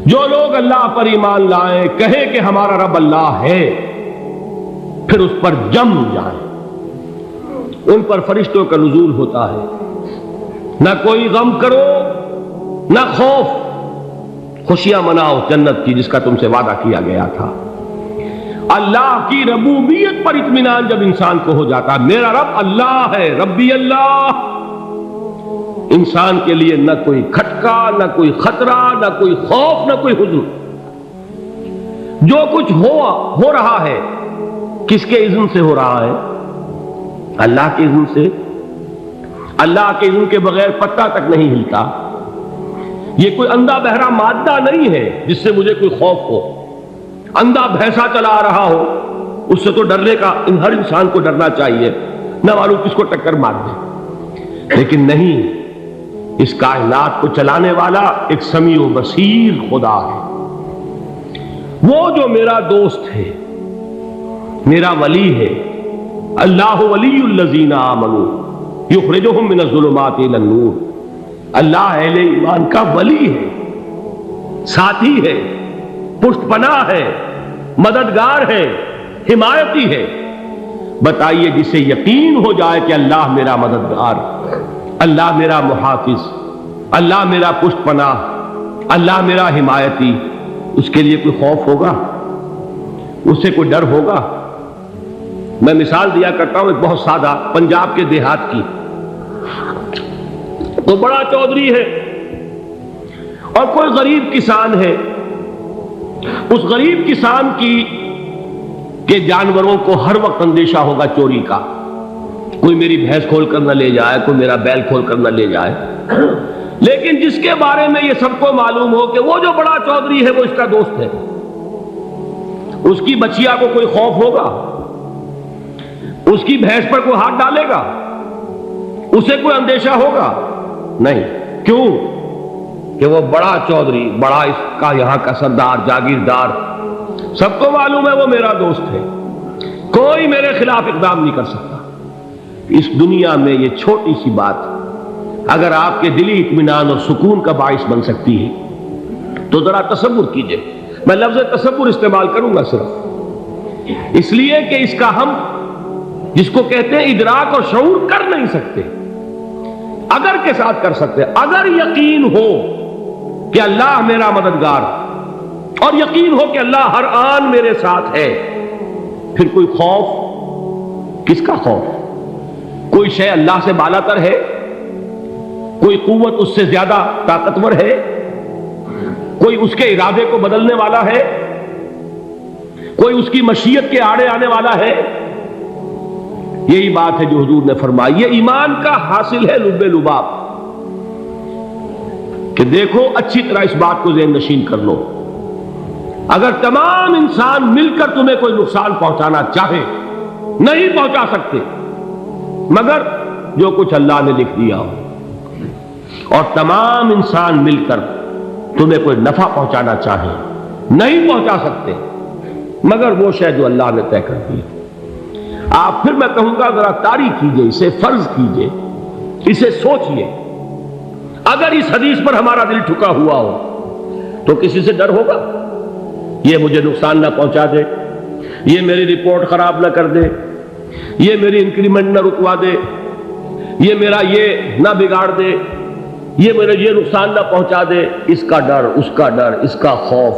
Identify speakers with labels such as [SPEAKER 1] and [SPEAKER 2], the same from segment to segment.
[SPEAKER 1] جو لوگ اللہ پر ایمان لائیں، کہیں کہ ہمارا رب اللہ ہے، پھر اس پر جم جائیں، ان پر فرشتوں کا نزول ہوتا ہے۔ نہ کوئی غم کرو نہ خوف، خوشیاں مناؤ جنت کی جس کا تم سے وعدہ کیا گیا تھا۔ اللہ کی ربوبیت پر اطمینان جب انسان کو ہو جاتا ہے، میرا رب اللہ ہے، ربی اللہ، انسان کے لیے نہ کوئی کھٹکا، نہ کوئی خطرہ، نہ کوئی خوف، نہ کوئی حزن۔ جو کچھ ہو رہا ہے کس کے اذن سے ہو رہا ہے؟ اللہ کے اذن سے۔ اللہ کے اذن کے بغیر پتہ تک نہیں ہلتا۔ یہ کوئی اندھا بہرا مادہ نہیں ہے جس سے مجھے کوئی خوف ہو۔ اندھا بھینسا چلا آ رہا ہو، اس سے تو ڈرنے کا ہر انسان کو ڈرنا چاہیے، نہ معلوم کس کو ٹکر مار دے۔ لیکن نہیں، اس کائنات کو چلانے والا ایک سمیع و بصیر خدا ہے۔ وہ جو میرا دوست ہے، میرا ولی ہے۔ اللہ ولی الذین آمنوا یخرجہم من الظلمات الی النور۔ اللہ اہل ایمان کا ولی ہے، ساتھی ہے، پشت پناہ ہے، مددگار ہے، حمایتی ہے۔ بتائیے جسے یقین ہو جائے کہ اللہ میرا مددگار، اللہ میرا محافظ، اللہ میرا پشت پناہ، اللہ میرا حمایتی، اس کے لیے کوئی خوف ہوگا؟ اس سے کوئی ڈر ہوگا؟ میں مثال دیا کرتا ہوں ایک بہت سادہ، پنجاب کے دیہات کی۔ تو بڑا چودھری ہے اور کوئی غریب کسان ہے۔ اس غریب کسان کے جانوروں کو ہر وقت اندیشہ ہوگا چوری کا، کوئی میری بھینس کھول کر نہ لے جائے، کوئی میرا بیل کھول کر نہ لے جائے۔ لیکن جس کے بارے میں یہ سب کو معلوم ہو کہ وہ جو بڑا چودھری ہے وہ اس کا دوست ہے، اس کی بچیا کو کوئی خوف ہوگا؟ اس کی بھینس پر کوئی ہاتھ ڈالے گا؟ اسے کوئی اندیشہ ہوگا؟ نہیں۔ کیوں؟ کہ وہ بڑا چودھری، بڑا اس کا یہاں کا سردار، جاگیردار، سب کو معلوم ہے وہ میرا دوست ہے، کوئی میرے خلاف اقدام نہیں کر سکتا۔ اس دنیا میں یہ چھوٹی سی بات اگر آپ کے دلی اطمینان اور سکون کا باعث بن سکتی ہے تو ذرا تصور کیجئے۔ میں لفظ تصور استعمال کروں گا صرف اس لیے کہ اس کا ہم جس کو کہتے ہیں ادراک اور شعور کر نہیں سکتے، اگر کے ساتھ کر سکتے۔ اگر یقین ہو کہ اللہ میرا مددگار اور یقین ہو کہ اللہ ہر آن میرے ساتھ ہے، پھر کوئی خوف؟ کس کا خوف؟ کوئی شے اللہ سے بالا تر ہے؟ کوئی قوت اس سے زیادہ طاقتور ہے؟ کوئی اس کے ارادے کو بدلنے والا ہے؟ کوئی اس کی مشیت کے آڑے آنے والا ہے؟ یہی بات ہے جو حضور نے فرمائی۔ یہ ایمان کا حاصل ہے لب لباب، کہ دیکھو اچھی طرح اس بات کو ذہن نشین کر لو، اگر تمام انسان مل کر تمہیں کوئی نقصان پہنچانا چاہے نہیں پہنچا سکتے، مگر جو کچھ اللہ نے لکھ دیا ہو، اور تمام انسان مل کر تمہیں کوئی نفع پہنچانا چاہے نہیں پہنچا سکتے، مگر وہ شے جو اللہ نے طے کر دی۔ آپ پھر میں کہوں گا ذرا طاری کیجئے، اسے فرض کیجئے، اسے سوچئے۔ اگر اس حدیث پر ہمارا دل ٹھکا ہوا ہو تو کسی سے ڈر ہوگا؟ یہ مجھے نقصان نہ پہنچا دے، یہ میری رپورٹ خراب نہ کر دے، یہ میری انکریمنٹ نہ رکوا دے، یہ میرا یہ نہ بگاڑ دے، یہ میرے یہ نقصان نہ پہنچا دے۔ اس کا ڈر، اس کا ڈر، اس کا خوف،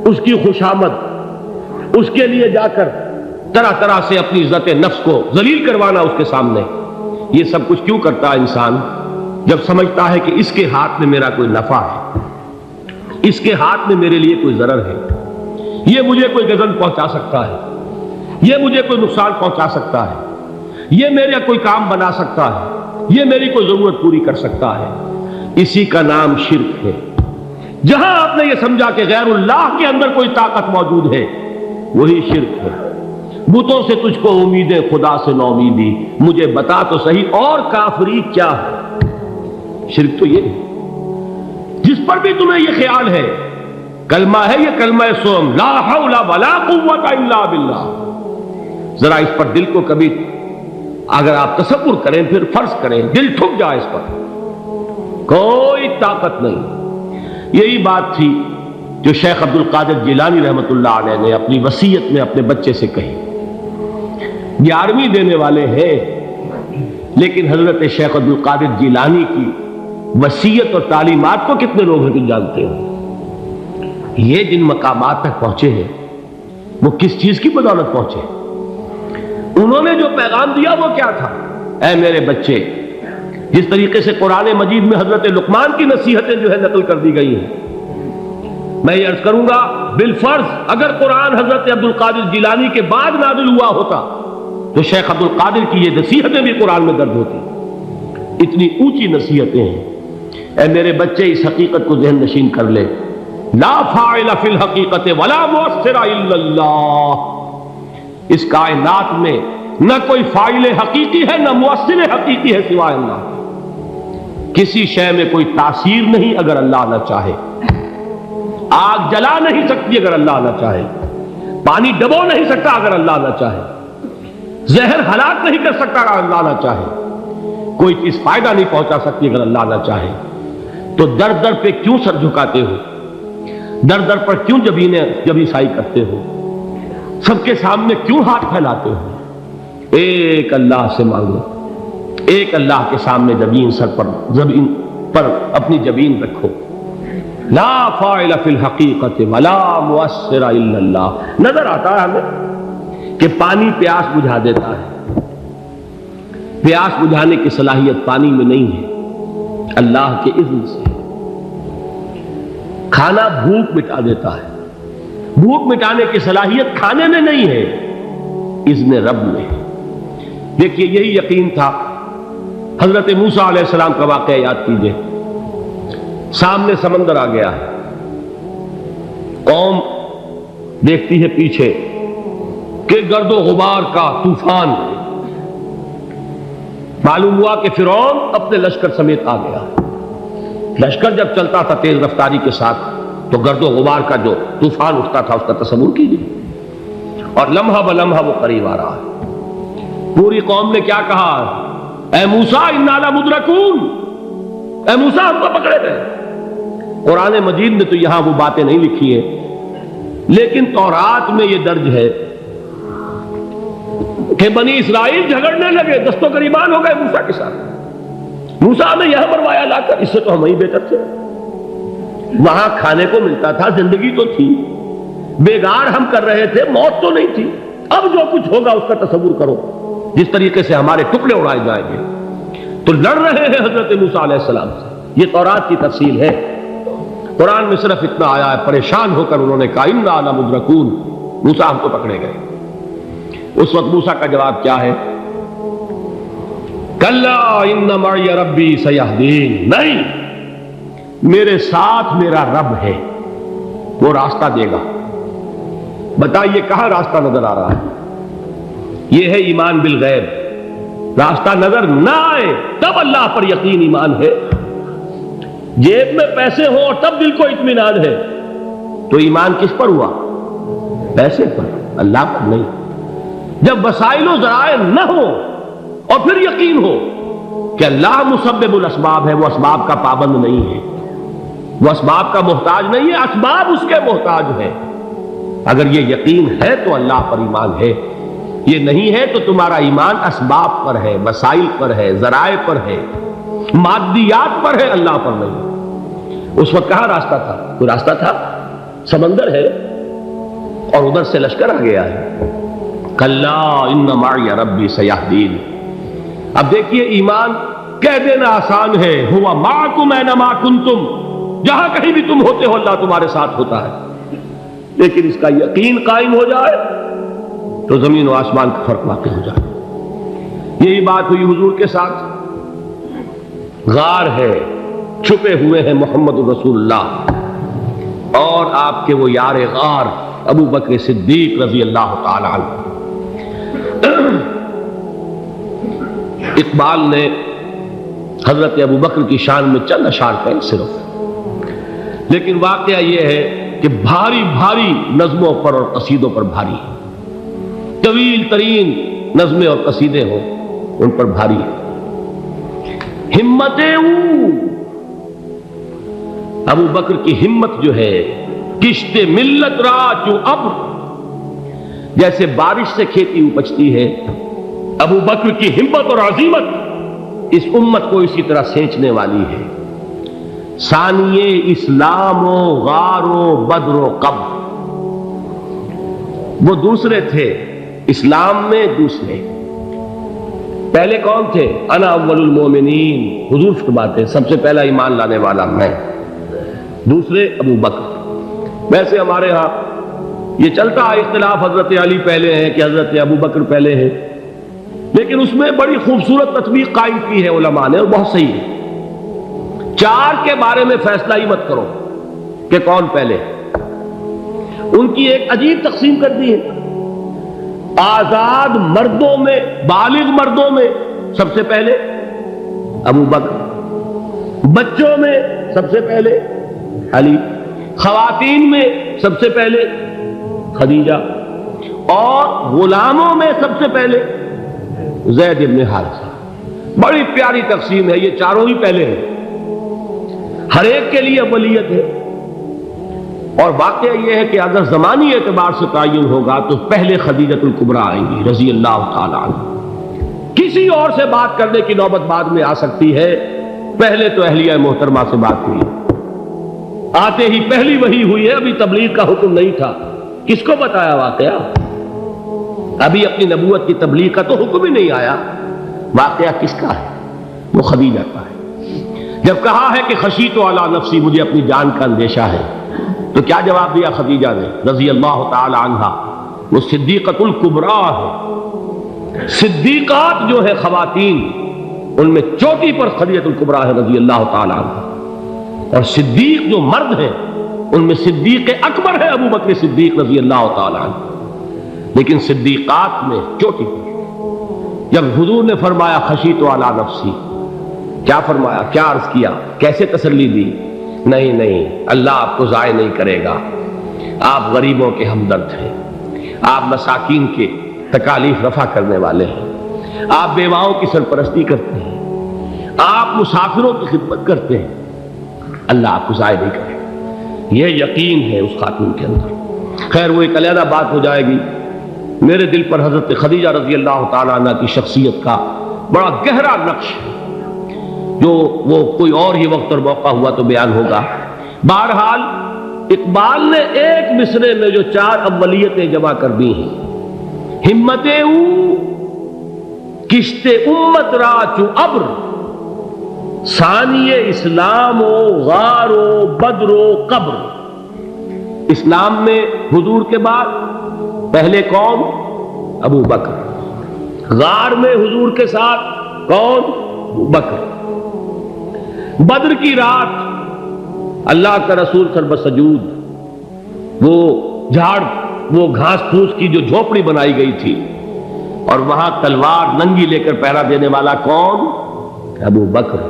[SPEAKER 1] اس کی خوشامد، اس کے لیے جا کر طرح طرح سے اپنی عزت نفس کو ذلیل کروانا اس کے سامنے، یہ سب کچھ کیوں کرتا ہے انسان؟ جب سمجھتا ہے کہ اس کے ہاتھ میں میرا کوئی نفع ہے، اس کے ہاتھ میں میرے لیے کوئی ضرر ہے، یہ مجھے کوئی غضب پہنچا سکتا ہے، یہ مجھے کوئی نقصان پہنچا سکتا ہے، یہ میرا کوئی کام بنا سکتا ہے، یہ میری کوئی ضرورت پوری کر سکتا ہے، اسی کا نام شرک ہے۔ جہاں آپ نے یہ سمجھا کہ غیر اللہ کے اندر کوئی طاقت موجود ہے، وہی شرک ہے۔ بتوں سے تجھ کو امیدیں، خدا سے نو امیدی، مجھے بتا تو صحیح اور کافری کیا ہے؟ شرک تو یہ ہے۔ جس پر بھی تمہیں یہ خیال ہے، کلمہ ہے یہ کلمہ سوم، لا حول ولا قوت الا باللہ، ذرا اس پر دل کو کبھی اگر آپ تصور کریں، پھر فرض کریں، دل ٹھک جائے، اس پر کوئی طاقت نہیں۔ یہی بات تھی جو شیخ عبد القادر جیلانی رحمۃ اللہ علیہ نے اپنی وصیت میں اپنے بچے سے کہی. 11ویں دینے والے ہیں، لیکن حضرت شیخ عبد القادر جیلانی کی وصیت اور تعلیمات کو کتنے لوگ ہیں کہ جانتے ہو؟ یہ جن مقامات تک پہنچے ہیں وہ کس چیز کی بدولت پہنچے؟ انہوں نے جو پیغام دیا وہ کیا تھا؟ اے میرے بچے، جس طریقے سے قرآن مجید میں حضرت لقمان کی نصیحتیں جو ہے نقل کر دی گئی ہیں، میں یہ عرض کروں گا بالفرض اگر قرآن حضرت عبد القادر جیلانی کے بعد نازل ہوا ہوتا تو شیخ عبد القادر کی یہ نصیحتیں بھی قرآن میں درج ہوتی. اتنی اونچی نصیحتیں ہیں. اے میرے بچے، اس حقیقت کو ذہن نشین کر لے، لا فاعل فی الحقیقت ولا مؤثر الا اللہ. اس کائنات میں نہ کوئی فاعل حقیقی ہے نہ مؤثر حقیقی ہے سوائے اللہ. کسی شے میں کوئی تاثیر نہیں اگر اللہ نہ چاہے. آگ جلا نہیں سکتی اگر اللہ نہ چاہے. پانی ڈبو نہیں سکتا اگر اللہ نہ چاہے. زہر ہلاک نہیں کر سکتا اگر اللہ نہ چاہے. کوئی چیز فائدہ نہیں پہنچا سکتی اگر اللہ نہ چاہے. تو در در پہ کیوں سر جھکاتے ہو؟ در در پر کیوں جبیں سائی کرتے ہو؟ سب کے سامنے کیوں ہاتھ پھیلاتے ہو؟ ایک اللہ سے مانگو. ایک اللہ کے سامنے زمین پر اپنی جبین رکھو. لا فاعل فی الحقیقت ولا مؤثر الا اللہ. نظر آتا ہے ہمیں کہ پانی پیاس بجھا دیتا ہے. پیاس بجھانے کی صلاحیت پانی میں نہیں ہے، اللہ کے اذن سے. کھانا بھوک مٹا دیتا ہے. بھوک مٹانے کی صلاحیت کھانے میں نہیں ہے، اذن رب میں. دیکھیے یہی یقین تھا. حضرت موسیٰ علیہ السلام کا واقعہ یاد کیجئے. سامنے سمندر آ گیا ہے. قوم دیکھتی ہے پیچھے کہ گرد و غبار کا طوفان. معلوم ہوا کہ فرعون اپنے لشکر سمیت آ گیا. لشکر جب چلتا تھا تیز رفتاری کے ساتھ تو گرد و غبار کا جو طوفان اٹھتا تھا اس کا تصور کیجیے. اور لمحہ بلمحہ وہ قریب آ رہا ہے. پوری قوم نے کیا کہا؟ اے موسیٰ انا لمدرکون. اے موسیٰ ہم کو پکڑے گئے. قرآن مجید نے تو یہاں وہ باتیں نہیں لکھی ہیں، لیکن تورات میں یہ درج ہے کہ بنی اسرائیل جھگڑنے لگے، دست و گریبان ہو گئے موسیٰ کے ساتھ. موسیٰ نے یہاں مروایا لا کر، اس سے تو ہم ہی بہتر تھے. وہاں کھانے کو ملتا تھا، زندگی تو تھی، بیگار ہم کر رہے تھے، موت تو نہیں تھی. اب جو کچھ ہوگا اس کا تصور کرو، جس طریقے سے ہمارے ٹکڑے اڑائے جائیں گے. تو لڑ رہے ہیں حضرت موسیٰ علیہ السلام سے. یہ تورات کی تفصیل ہے. قرآن میں صرف اتنا آیا ہے، پریشان ہو کر انہوں نے کہا انا لمدرکون. موسیٰ ہم کو پکڑے گئے. اس وقت موسیٰ کا جواب کیا ہے؟ کلا ان معی ربی سیہدین. نہیں، میرے ساتھ میرا رب ہے، وہ راستہ دے گا. بتائیے کہاں راستہ نظر آ رہا ہے؟ یہ ہے ایمان بالغیب. راستہ نظر نہ آئے تب اللہ پر یقین ایمان ہے. جیب میں پیسے ہوں اور تب دل کو اطمینان ہے تو ایمان کس پر ہوا؟ پیسے پر، اللہ پر نہیں. جب وسائل و ذرائع نہ ہو اور پھر یقین ہو کہ اللہ مسبب الاسباب ہے، وہ اسباب کا پابند نہیں ہے، وہ اسباب کا محتاج نہیں ہے، اسباب اس کے محتاج ہے. اگر یہ یقین ہے تو اللہ پر ایمان ہے. یہ نہیں ہے تو تمہارا ایمان اسباب پر ہے، وسائل پر ہے، ذرائع پر ہے، مادیات پر ہے، اللہ پر نہیں. اس وقت کہاں راستہ تھا؟ کوئی راستہ تھا؟ سمندر ہے اور ادھر سے لشکر آ گیا ہے. کلا ان معی ربی سیہدین. اب دیکھیے ایمان کہہ دینا آسان ہے، ہوا معکم اینما کنتم. جہاں کہیں بھی تم ہوتے ہو اللہ تمہارے ساتھ ہوتا ہے. لیکن اس کا یقین قائم ہو جائے تو زمین و آسمان کا فرق واقع ہو جائے. یہی بات ہوئی حضور کے ساتھ. غار ہے، چھپے ہوئے ہیں محمد رسول اللہ اور آپ کے وہ یار غار ابو بکر صدیق رضی اللہ تعالی عنہ. اقبال نے حضرت ابو بکر کی شان میں چند اشعار کہیں صرف، لیکن واقعہ یہ ہے کہ بھاری بھاری نظموں پر اور قصیدوں پر بھاری ہے. طویل ترین نظمیں اور قصیدے ہوں ان پر بھاری ہے. ہمتیں ابو بکر کی ہمت جو ہے کشت ملت را چو ابر، جیسے بارش سے کھیتی اپجتی ہے، ابو بکر کی ہمت اور عزیمت اس امت کو اسی طرح سینچنے والی ہے۔ ثانیے اسلام و غار و بدر و قبر، وہ دوسرے تھے اسلام میں، دوسرے پہلے کون تھے؟ انا اول المومنین، حضور فرماتے ہیں سب سے پہلا ایمان لانے والا میں، دوسرے ابو بکر۔ ویسے ہمارے ہاں یہ چلتا ہے اختلاف، حضرت علی پہلے ہیں کہ حضرت ابو بکر پہلے ہیں، لیکن اس میں بڑی خوبصورت تطبیق قائم کی ہے علماء نے، اور بہت صحیح ہے۔ چار کے بارے میں فیصلہ ہی مت کرو کہ کون پہلے، ان کی ایک عجیب تقسیم کر دی ہے۔ آزاد مردوں میں، بالغ مردوں میں سب سے پہلے ابو بکر، بچوں میں سب سے پہلے علی، خواتین میں سب سے پہلے خدیجہ، اور غلاموں میں سب سے پہلے زید بن حارثہ۔ بڑی پیاری تقسیم ہے، یہ چاروں ہی پہلے ہیں، ہر ایک کے لیے اولیت ہے۔ اور واقعہ یہ ہے کہ اگر زمانی اعتبار سے تعین ہوگا تو پہلے خدیجۃ الکبریٰ آئیں گی رضی اللہ تعالی عنہ، کسی اور سے بات کرنے کی نوبت بعد میں آ سکتی ہے، پہلے تو اہلیہ محترمہ سے بات ہوئی، آتے ہی پہلی وحی ہوئی ہے، ابھی تبلیغ کا حکم نہیں تھا، کس کو بتایا واقعہ؟ ابھی اپنی نبوت کی تبلیغ کا تو حکم ہی نہیں آیا، واقعہ کس کا ہے؟ وہ خدیجہ کا ہے۔ جب کہا ہے کہ خشیت علی نفسی، مجھے اپنی جان کا اندیشہ ہے، تو کیا جواب دیا خدیجہ نے رضی اللہ تعالی عنہا؟ وہ صدیقۃ الکبریٰ ہے، صدیقات جو ہے خواتین ان میں چوٹی پر خدیجۃ الکبریٰ ہے رضی اللہ تعالی عنہا، اور صدیق جو مرد ہیں ان میں صدیق اکبر ہے ابو بکر صدیق رضی اللہ تعالی عنہ، لیکن صدیقات میں چوٹی پر۔ جب حضور نے فرمایا خشیت علی نفسی، کیا فرمایا، کیا عرض کیا، کیسے تسلی دی؟ نہیں نہیں، اللہ آپ کو ضائع نہیں کرے گا، آپ غریبوں کے ہمدرد ہیں، آپ مساکین کے تکالیف رفع کرنے والے ہیں، آپ بیواؤں کی سرپرستی کرتے ہیں، آپ مسافروں کی خدمت کرتے ہیں، اللہ آپ کو ضائع نہیں کرے گا۔ یہ یقین ہے اس خاتون کے اندر۔ خیر وہ ایک علیحدہ بات ہو جائے گی۔ میرے دل پر حضرت خدیجہ رضی اللہ تعالیٰ عنہ کی شخصیت کا بڑا گہرا نقش ہے، جو وہ کوئی اور ہی وقت اور موقع ہوا تو بیان ہوگا۔ بہرحال اقبال نے ایک مصرے میں جو چار اولیتیں جمع کر دی ہیں، ہمت او کشت امت را چو ابر، ثانی اسلام و غار و بدر و قبر۔ اسلام میں حضور کے بعد پہلے کون؟ ابو بکر۔ غار میں حضور کے ساتھ کون؟ ابو بکر۔ بدر کی رات اللہ کا رسول سر بسجود، وہ جھاڑ، وہ گھاس پھوس کی جو جھوپڑی بنائی گئی تھی، اور وہاں تلوار ننگی لے کر پہرا دینے والا کون؟ ابو بکر۔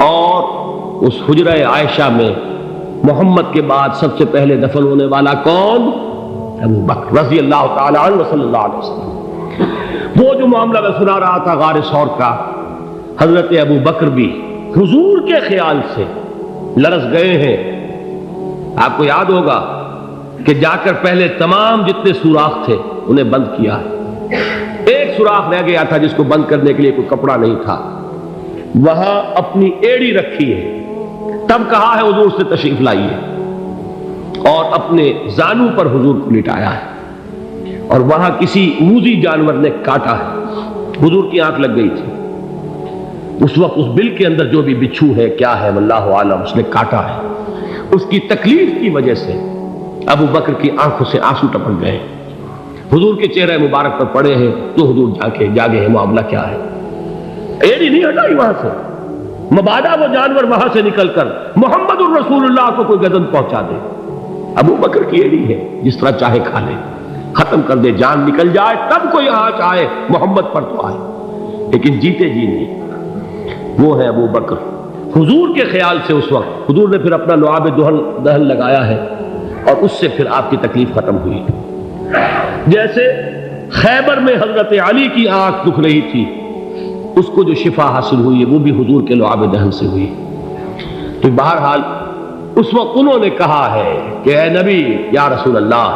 [SPEAKER 1] اور اس حجرہ عائشہ میں محمد کے بعد سب سے پہلے دفن ہونے والا کون؟ ابو بکر رضی اللہ تعالی عنہ صلی اللہ علیہ وسلم۔ وہ جو معاملہ میں سنا رہا تھا غار ثور کا، حضرت ابو بکر بھی حضور کے خیال سے لرز گئے ہیں۔ آپ کو یاد ہوگا کہ جا کر پہلے تمام جتنے سوراخ تھے انہیں بند کیا ہے، ایک سوراخ رہ گیا تھا جس کو بند کرنے کے لیے کوئی کپڑا نہیں تھا، وہاں اپنی ایڑی رکھی ہے، تب کہا ہے حضور سے تشریف لائیے، اور اپنے زانو پر حضور کو لٹایا ہے، اور وہاں کسی موذی جانور نے کاٹا ہے، حضور کی آنکھ لگ گئی تھی، اس وقت اس بل کے اندر جو بھی بچھو ہے کیا ہے واللہ عالم، اس نے کاٹا ہے، اس کی تکلیف کی وجہ سے ابو بکر کی آنکھوں سے آنسو ٹپک گئے، حضور کے چہرے مبارک پر پڑے ہیں، تو حضور جاگے ہیں، معاملہ کیا ہے؟ ایڑی نہیں ہٹائی وہاں سے، مبادا وہ جانور وہاں سے نکل کر محمد الرسول اللہ کو کوئی گزن پہنچا دے، ابو بکر کی ایڑی ہے، جس طرح چاہے کھا لے، ختم کر دے، جان نکل جائے تب کوئی آنچ آئے، محمد پر تو آئے، لیکن جیتے جی نہیں۔ وہ ہے ابو بکر حضور کے خیال سے۔ اس وقت حضور نے پھر اپنا لعاب دہن لگایا ہے، اور اس سے پھر آپ کی تکلیف ختم ہوئی۔ جیسے خیبر میں حضرت علی کی آنکھ دکھ رہی تھی، اس کو جو شفا حاصل ہوئی ہے وہ بھی حضور کے لعاب دہن سے ہوئی۔ تو بہرحال اس وقت انہوں نے کہا ہے کہ اے نبی یا رسول اللہ،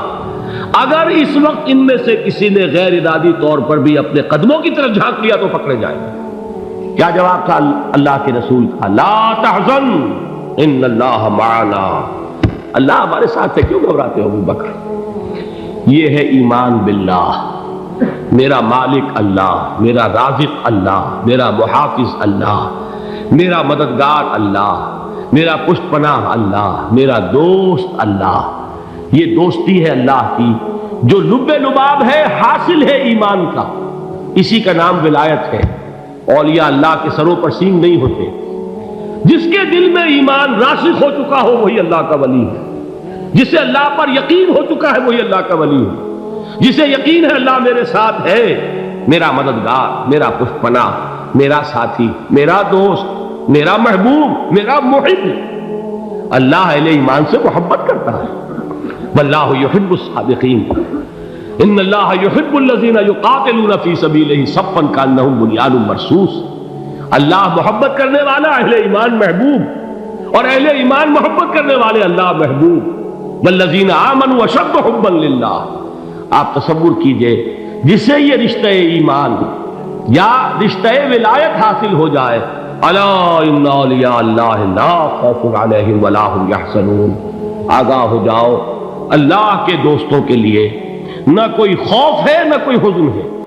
[SPEAKER 1] اگر اس وقت ان میں سے کسی نے غیر ارادی طور پر بھی اپنے قدموں کی طرف جھانک لیا تو پکڑے جائیں گے۔ کیا جواب تھا اللہ کے رسول کا؟ لا تحزن ان اللہ معنا، اللہ ہمارے ساتھ ہے، کیوں گھبراتے ہو ابو بکر؟ یہ ہے ایمان باللہ، میرا مالک اللہ، میرا رازق اللہ، میرا محافظ اللہ، میرا مددگار اللہ، میرا پشت پناہ اللہ، میرا دوست اللہ۔ یہ دوستی ہے اللہ کی جو لب لباب ہے، حاصل ہے ایمان کا، اسی کا نام ولایت ہے۔ اولیاء اللہ کے سروں پر سینگ نہیں ہوتے، جس کے دل میں ایمان راسخ ہو چکا ہو وہی اللہ کا ولی ہے، جسے اللہ پر یقین ہو چکا ہے وہی اللہ کا ولی ہے، جسے یقین ہے اللہ میرے ساتھ ہے، میرا مددگار، میرا پشت پناہ، میرا ساتھی، میرا دوست، میرا محبوب، میرا محب۔ اللہ اہل ایمان سے محبت کرتا ہے۔ واللہ یحب الصادقین، ان اللہ یحب الذین یقاتلون فی سبیلہ صفا کانہم بنیان مرصوص۔ اللہ محبت کرنے والا، اہل ایمان محبوب، اور اہل ایمان محبت کرنے والے اللہ محبوب۔ والذین آمنوا اشد حبا للہ۔ آپ تصور کیجئے جسے یہ رشتہ ایمان یا رشتہ ولایت حاصل ہو جائے، الا ان اولیاء اللہ لا خوف علیہم ولا هم یحزنون، آگاہ ہو جاؤ، اللہ کے دوستوں کے لیے نہ کوئی خوف ہے نہ کوئی حزن ہے۔